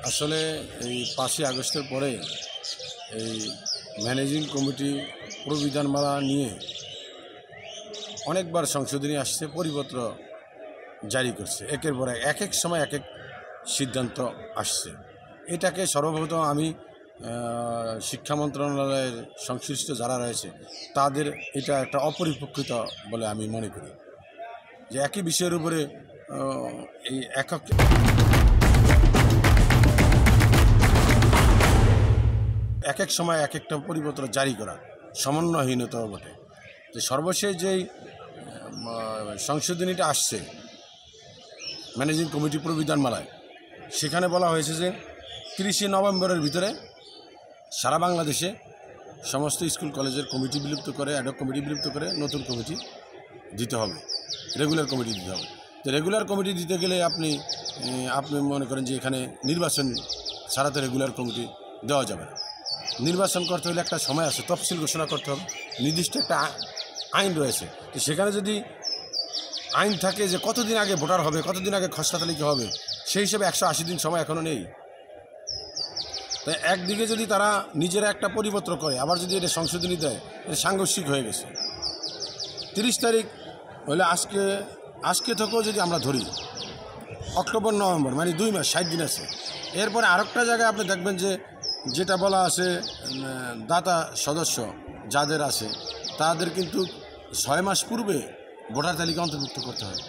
আসলে এই 5ই আগস্টের পরে এই ম্যানেজিং কমিটি প্রবিধানমালা নিয়ে অনেকবার সংশোধনী আসছে, পরিপত্র জারি করছে, একের পর এক এক সময় এক এক সিদ্ধান্ত আসছে। এটাকে সর্বপ্রথম আমি শিক্ষা মন্ত্রণালয়ের সংশ্লিষ্ট যারা রয়েছে তাদের এটা একটা অপরিপক্কতা বলে আমি মনে করি, যে একই বিষয়ের উপরে এই এক এক সময় এক একটা পরিপত্র জারি করা সমন্বয়হীনতা বটে। যে সর্বশেষ যেই সংশোধনীটা আসছে ম্যানেজিং কমিটি প্রবিধানমালায়, সেখানে বলা হয়েছে যে 30 নভেম্বরের ভিতরে সারা বাংলাদেশে সমস্ত স্কুল কলেজের কমিটি বিলুপ্ত করে, অ্যাডহক কমিটি বিলুপ্ত করে নতুন কমিটি দিতে হবে, রেগুলার কমিটি দিতে হবে। তো রেগুলার কমিটি দিতে গেলে আপনি মনে করেন যে এখানে নির্বাচন ছাড়া তো রেগুলার কমিটি দেওয়া যাবে না। নির্বাচন করতে হলে একটা সময় আছে, তফসিল ঘোষণা করতে হবে, নির্দিষ্ট একটা আইন রয়েছে। তো সেখানে যদি আইন থাকে যে কতদিন আগে ভোটার হবে, কতদিন আগে খসড়া তালিকা হবে, সেই হিসেবে 180 দিন সময় এখনও নেই। তাই একদিকে যদি তারা নিজেরা একটা পরিপত্র করে, আবার যদি এটা সংশোধনী দেয়, এটা সাংঘর্ষিক হয়ে গেছে। 30 তারিখ হলে আজকে থেকেও যদি আমরা ধরি অক্টোবর নভেম্বর, মানে 2 মাস 60 দিন আছে। এরপরে আরেকটা জায়গায় আপনি দেখবেন যে যেটা বলা আছে দাতা সদস্য যাদের আছে তাদের কিন্তু 6 মাস পূর্বে ভোটার তালিকা অন্তর্ভুক্ত করতে হয়।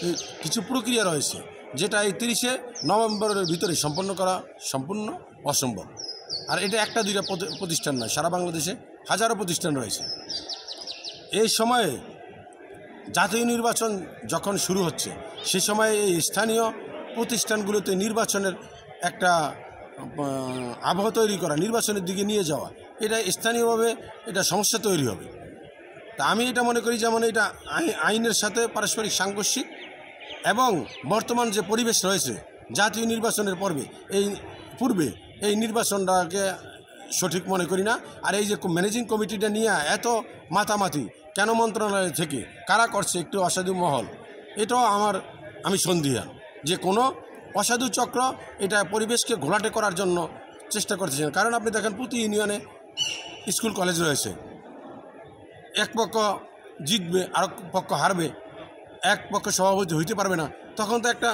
এই কিছু প্রক্রিয়া রয়েছে যেটা এই 30 নভেম্বরের ভিতরে সম্পন্ন করা সম্পূর্ণ অসম্ভব। আর এটা একটা দুইটা প্রতিষ্ঠান নয়, সারা বাংলাদেশে হাজারো প্রতিষ্ঠান রয়েছে। এই সময়ে জাতীয় নির্বাচন যখন শুরু হচ্ছে, সে সময়ে এই স্থানীয় প্রতিষ্ঠানগুলোতে নির্বাচনের একটা আবহ তৈরি করা, নির্বাচনের দিকে নিয়ে যাওয়া, এটা স্থানীয়ভাবে এটা সমস্যা তৈরি হবে। তা আমি এটা মনে করি যেমন এটা আইনের সাথে পারস্পরিক সাংঘর্ষিক, এবং বর্তমান যে পরিবেশ রয়েছে জাতীয় নির্বাচনের পূর্বে এই নির্বাচনটাকে সঠিক মনে করি না। আর এই যে ম্যানেজিং কমিটিটা নিয়ে এত মাতামাতি কেন মন্ত্রণালয় থেকে কারা করছে, একটু অসাধু মহল, এটাও আমি সন্দিহান যে কোনো অসাধু চক্র এটা পরিবেশকে ঘোলাটে করার জন্য চেষ্টা করতেছেন। কারণ আপনি দেখেন প্রতি ইউনিয়নে স্কুল কলেজ রয়েছে, এক পক্ষ জিতবে আর পক্ষ হারবে, এক পক্ষ সভাপতি হইতে পারবে না, তখন তো একটা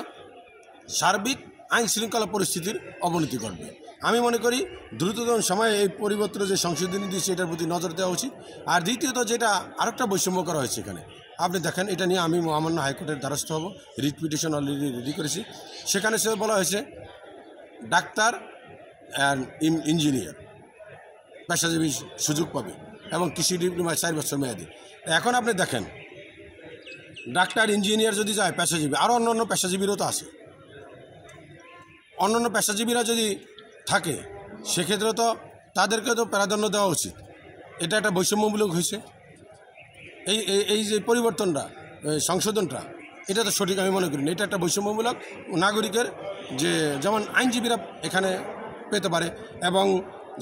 সার্বিক আইন শৃঙ্খলা পরিস্থিতির অবনতি ঘটবে। আমি মনে করি দ্রুততম সময়ে এই পরিবর্তন যে সংশোধনী দিচ্ছে এটার প্রতি নজর দেওয়া উচিত। আর দ্বিতীয়ত যেটা আরেকটা বৈষম্য করা হয়েছে এখানে, আপনি দেখেন এটা নিয়ে আমি মহামান্য হাইকোর্টের দ্বারস্থ হব, রিট পিটিশন অলরেডি রেডি করেছি। সেখানে সে বলা হয়েছে ডাক্তার অ্যান্ড ইঞ্জিনিয়ার পেশাজীবী সুযোগ পাবে এবং কৃষি ডিপ্লোমায় 4 বছর মেয়াদি। এখন আপনি দেখেন ডাক্তার ইঞ্জিনিয়ার যদি যায় পেশাজীবী, আরও অন্যান্য পেশাজীবীরও তো আছে, অন্যান্য পেশাজীবীরা যদি থাকে সেক্ষেত্রে তো তাদেরকে তো প্রাধান্য দেওয়া উচিত। এটা একটা বৈষম্যমূলক হয়েছে। এই যে পরিবর্তনটা, সংশোধনটা, এটা তো সঠিক আমি মনে করি না। এটা একটা বৈষম্যমূলক। নাগরিকের যে যেমন আইনজীবীরা এখানে পেতে পারে, এবং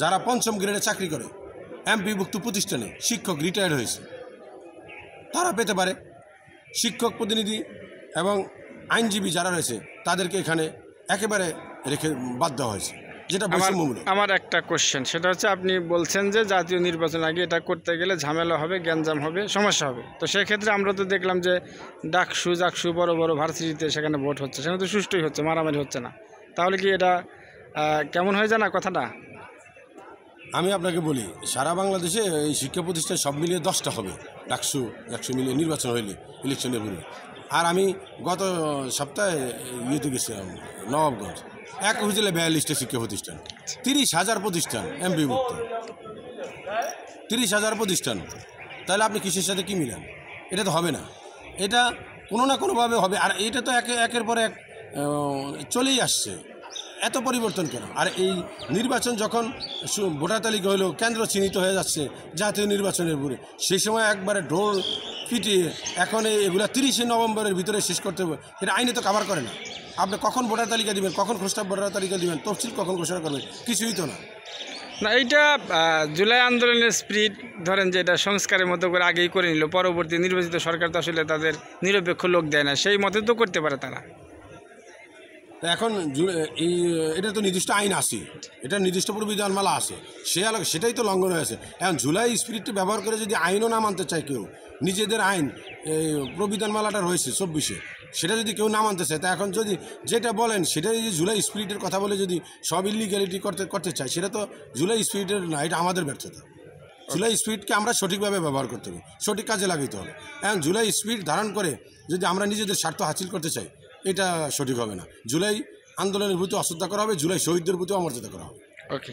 যারা 5ম গ্রেডে চাকরি করে এমপিভুক্ত প্রতিষ্ঠানে শিক্ষক রিটায়ার্ড হয়েছে তারা পেতে পারে, শিক্ষক প্রতিনিধি এবং আইনজীবী যারা রয়েছে তাদেরকে এখানে একেবারে রেখে বাদ দেওয়া হয়েছে, যেটা বৈষম্যমূলক। আমার একটা কোশ্চেন, সেটা হচ্ছে আপনি বলছেন যে জাতীয় নির্বাচন আগে এটা করতে গেলে ঝামেলা হবে, গ্যাঞ্জাম হবে, সমস্যা হবে। তো সেক্ষেত্রে আমরা তো দেখলাম যে জাকসু বড় বড় ভার্সিটিতে সেখানে ভোট হচ্ছে, সেখানে তো সুষ্ঠুই হচ্ছে, মারামারি হচ্ছে না। তাহলে কি এটা কেমন হয়ে যায় না কথাটা? আমি আপনাকে বলি, সারা বাংলাদেশে এই শিক্ষা প্রতিষ্ঠান সব মিলিয়ে 10টা হবে, ডাকসু মিলিয়ে নির্বাচন হইলে ইলেকশনের পূর্বে। আর আমি গত সপ্তাহে ইয়েতে গেছিলাম নবাবগঞ্জ, এক উপজেলায় 42টা শিক্ষা প্রতিষ্ঠান, 30,000 প্রতিষ্ঠান এমপিভুক্ত, 30,000 প্রতিষ্ঠান। তাহলে আপনি কৃষির সাথে কী মিলান? এটা তো হবে না, এটা কোনো না কোনোভাবে হবে। আর এটা তো একের পর এক চলেই আসছে, এত পরিবর্তন কেন? আর এই নির্বাচন যখন ভোটার তালিকা হলো, কেন্দ্র চিহ্নিত হয়ে যাচ্ছে জাতীয় নির্বাচনের উপরে, সেই সময় একবারে ঢোল পিটিয়ে এখন এগুলো 30 নভেম্বরের ভিতরে শেষ করতে হবে, এটা আইনে তো কভার করে না। আপনি কখন ভোটার তালিকা দিবেন, কখন খসড়া ভোটার তালিকা দিবেন, তফসিল কখন ঘোষণা করবেন, কিছুই তো না। না, এইটা জুলাই আন্দোলনের স্পিরিট, ধরেন যে এটা সংস্কারের মতো করে আগেই করে নিল, পরবর্তী নির্বাচিত সরকার তো আসলে তাদের নিরপেক্ষ লোক দেয় না, সেই মতে তো করতে পারে তারা। তো এখন এটা তো নির্দিষ্ট আইন আছে, এটা নির্দিষ্ট বিধানমালা আছে, সেটাই তো লঙ্ঘন হয়েছে। এখন জুলাই স্পিরিটটি ব্যবহার করে যদি আইনও না মানতে চায় কেউ, নিজেদের আইন এই প্রবিধানমালাটা রয়েছে 24-এ, সেটা যদি কেউ না মানতে চায়, তা এখন যদি যেটা বলেন সেটা যদি জুলাই স্পিরিটের কথা বলে যদি সব ইলিগ্যালিটি করতে চায়, সেটা তো জুলাই স্পিরিটের না, এটা আমাদের ব্যর্থতা। জুলাই স্পিরিটকে আমরা সঠিকভাবে ব্যবহার করতে হবে, সঠিক কাজে লাগাইতে হবে। এখন জুলাই স্পিরিট ধারণ করে যদি আমরা নিজেদের স্বার্থ হাসিল করতে চাই, এটা সঠিক হবে না। জুলাই আন্দোলনের প্রতি অশ্রদ্ধা করা হবে, জুলাই শহীদদের প্রতি অমর্যাদা করা হবে। ওকে।